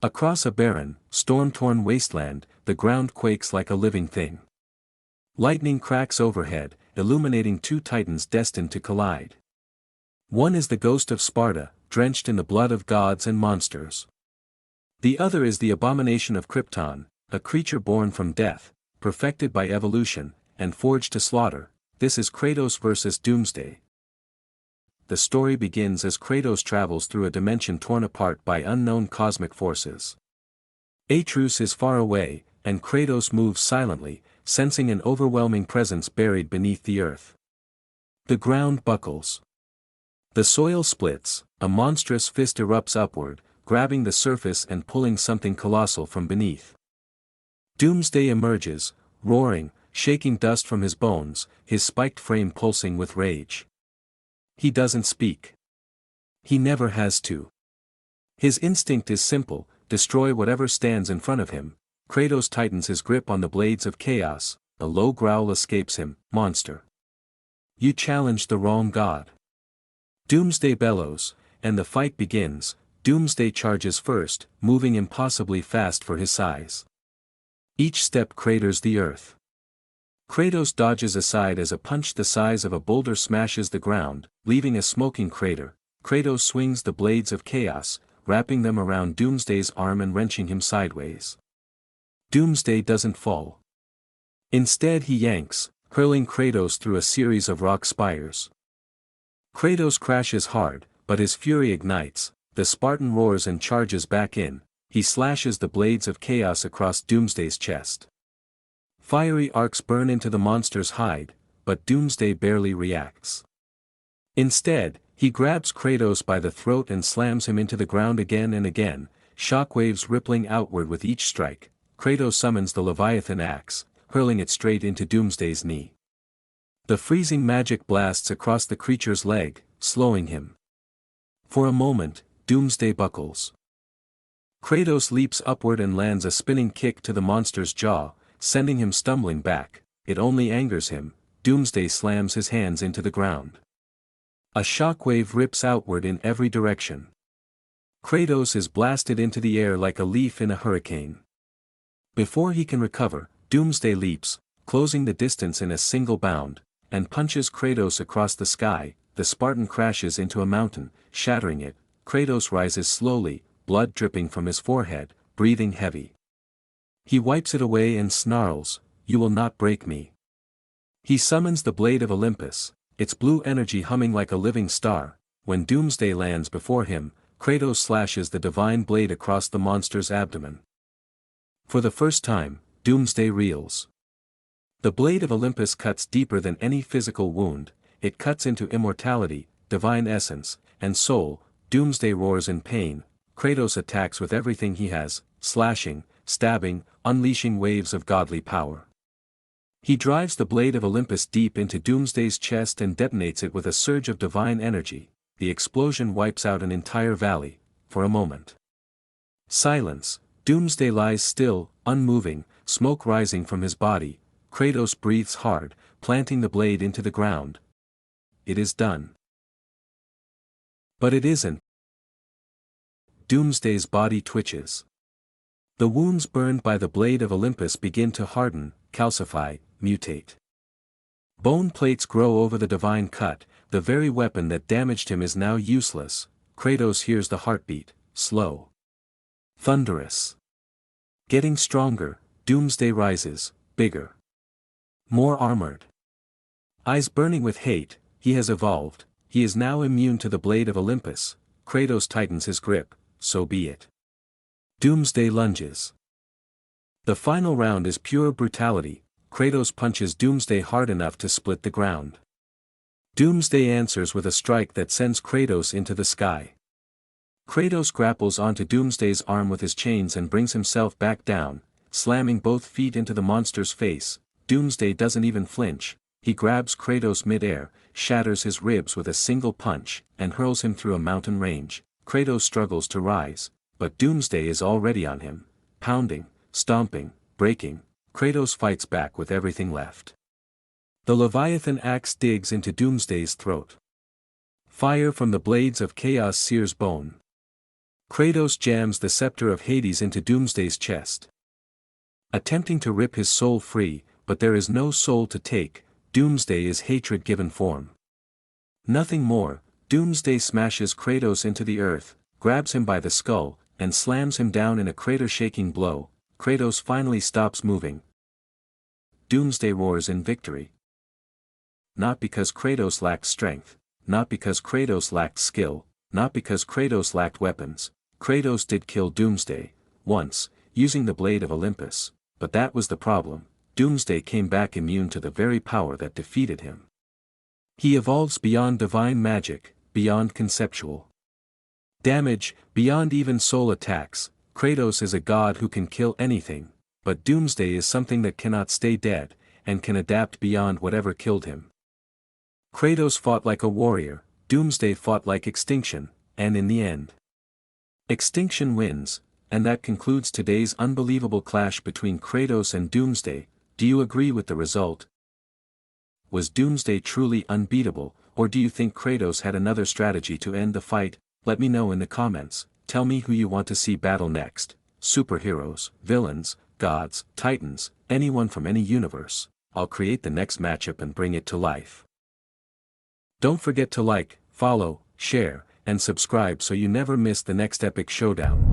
Across a barren, storm-torn wasteland, the ground quakes like a living thing. Lightning cracks overhead, illuminating two titans destined to collide. One is the ghost of Sparta, drenched in the blood of gods and monsters. The other is the abomination of Krypton, a creature born from death, perfected by evolution, and forged to slaughter. This is Kratos vs. Doomsday. The story begins as Kratos travels through a dimension torn apart by unknown cosmic forces. Atreus is far away, and Kratos moves silently, sensing an overwhelming presence buried beneath the earth. The ground buckles. The soil splits, a monstrous fist erupts upward, grabbing the surface and pulling something colossal from beneath. Doomsday emerges, roaring, shaking dust from his bones, his spiked frame pulsing with rage. He doesn't speak. He never has to. His instinct is simple: destroy whatever stands in front of him. Kratos tightens his grip on the blades of chaos, a low growl escapes him: "Monster. You challenged the wrong god." Doomsday bellows, and the fight begins. Doomsday charges first, moving impossibly fast for his size. Each step craters the earth. Kratos dodges aside as a punch the size of a boulder smashes the ground, leaving a smoking crater. Kratos swings the blades of chaos, wrapping them around Doomsday's arm and wrenching him sideways. Doomsday doesn't fall. Instead he yanks, hurling Kratos through a series of rock spires. Kratos crashes hard, but his fury ignites. The Spartan roars and charges back in. He slashes the blades of chaos across Doomsday's chest. Fiery arcs burn into the monster's hide, but Doomsday barely reacts. Instead, he grabs Kratos by the throat and slams him into the ground again and again, shockwaves rippling outward with each strike. Kratos summons the Leviathan axe, hurling it straight into Doomsday's knee. The freezing magic blasts across the creature's leg, slowing him. For a moment, Doomsday buckles. Kratos leaps upward and lands a spinning kick to the monster's jaw, sending him stumbling back. It only angers him. Doomsday slams his hands into the ground. A shockwave rips outward in every direction. Kratos is blasted into the air like a leaf in a hurricane. Before he can recover, Doomsday leaps, closing the distance in a single bound, and punches Kratos across the sky. The Spartan crashes into a mountain, shattering it. Kratos rises slowly, blood dripping from his forehead, breathing heavy. He wipes it away and snarls, "You will not break me." He summons the blade of Olympus, its blue energy humming like a living star. When Doomsday lands before him, Kratos slashes the divine blade across the monster's abdomen. For the first time, Doomsday reels. The blade of Olympus cuts deeper than any physical wound. It cuts into immortality, divine essence, and soul. Doomsday roars in pain. Kratos attacks with everything he has, slashing, stabbing, unleashing waves of godly power. He drives the blade of Olympus deep into Doomsday's chest and detonates it with a surge of divine energy. The explosion wipes out an entire valley. For a moment. Silence. Doomsday lies still, unmoving, smoke rising from his body. Kratos breathes hard, planting the blade into the ground. It is done. But it isn't. Doomsday's body twitches. The wounds burned by the blade of Olympus begin to harden, calcify, mutate. Bone plates grow over the divine cut. The very weapon that damaged him is now useless. Kratos hears the heartbeat, slow. Thunderous. Getting stronger. Doomsday rises, bigger. More armored. Eyes burning with hate. He has evolved. He is now immune to the blade of Olympus. Kratos tightens his grip. So be it. Doomsday lunges. The final round is pure brutality. Kratos punches Doomsday hard enough to split the ground. Doomsday answers with a strike that sends Kratos into the sky. Kratos grapples onto Doomsday's arm with his chains and brings himself back down, slamming both feet into the monster's face. Doomsday doesn't even flinch. He grabs Kratos mid-air, shatters his ribs with a single punch, and hurls him through a mountain range. Kratos struggles to rise, but Doomsday is already on him, pounding, stomping, breaking. Kratos fights back with everything left. The Leviathan axe digs into Doomsday's throat. Fire from the blades of chaos sears bone. Kratos jams the scepter of Hades into Doomsday's chest. Attempting to rip his soul free, but there is no soul to take. Doomsday is hatred given form. Nothing more. Doomsday smashes Kratos into the earth, grabs him by the skull, and slams him down in a crater-shaking blow. Kratos finally stops moving. Doomsday roars in victory. Not because Kratos lacked strength, not because Kratos lacked skill, not because Kratos lacked weapons. Kratos did kill Doomsday, once, using the blade of Olympus, but that was the problem. Doomsday came back immune to the very power that defeated him. He evolves beyond divine magic, beyond conceptual damage, beyond even soul attacks. Kratos is a god who can kill anything, but Doomsday is something that cannot stay dead, and can adapt beyond whatever killed him. Kratos fought like a warrior, Doomsday fought like extinction, and in the end, extinction wins, and that concludes today's unbelievable clash between Kratos and Doomsday. Do you agree with the result? Was Doomsday truly unbeatable, or do you think Kratos had another strategy to end the fight? Let me know in the comments. Tell me who you want to see battle next: superheroes, villains, gods, titans, anyone from any universe. I'll create the next matchup and bring it to life. Don't forget to like, follow, share, and subscribe so you never miss the next epic showdown.